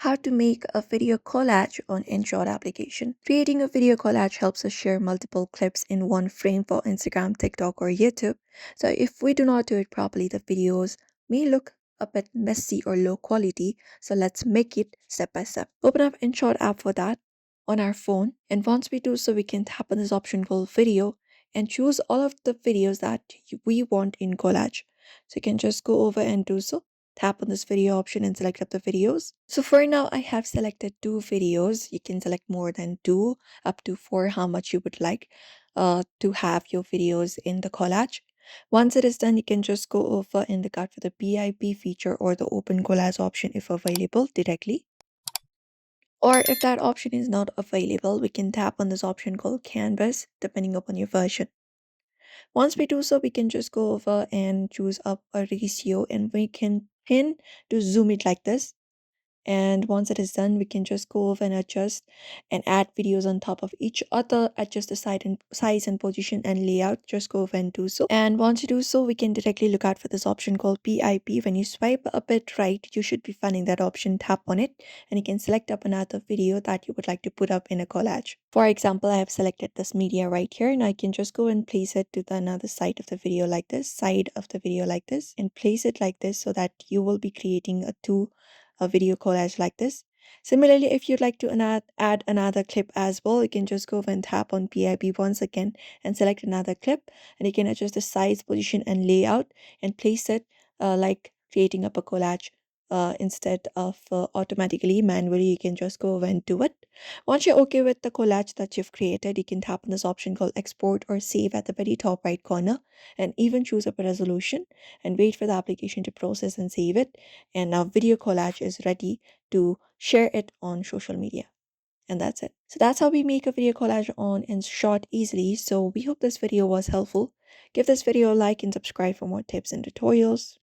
How to make a video collage on Inshot application. Creating a video collage helps us share multiple clips in one frame for Instagram, TikTok, or YouTube. So if we do not do it properly, the videos may look a bit messy or low quality. So let's make it step by step. Open up Inshot app for that on our phone. And once we do so, we can tap on this option called video and choose all of the videos that we want in collage. So you can just go over and do so. Tap on this video option and select up the videos. So for now, I have selected 2 videos. You can select more than 2, up to 4, how much you would like to have your videos in the collage. Once it is done, you can just go over in the card for the BIP feature or the open collage option if available directly. Or if that option is not available, we can tap on this option called canvas depending upon your version. Once we do so, we can just go over and choose up a ratio and we can pin to zoom it like this. And once it is done, we can just go over and adjust and add videos on top of each other, adjust the size and position and layout. Just go over and do so. And once you do so, we can directly look out for this option called PIP. When you swipe a bit right, you should be finding that option. Tap on it and you can select up another video that you would like to put up in a collage. For example, I have selected this media right here and I can just go and place it to the another side of the video like this, and place it like this so that you will be creating a video collage like this. Similarly, if you'd like to add another clip as well, you can just go over and tap on PIP once again and select another clip, and you can adjust the size, position, and layout and place it like creating up a collage. Instead of automatically manually, you can just go over and do it. Once you're okay with the collage that you've created, you can tap on this option called export or save at the very top right corner and even choose up a resolution and wait for the application to process and save it. And now video collage is ready to share it on social media. And that's it. So that's how we make a video collage on InShot easily. So we hope this video was helpful. Give this video a like and subscribe for more tips and tutorials.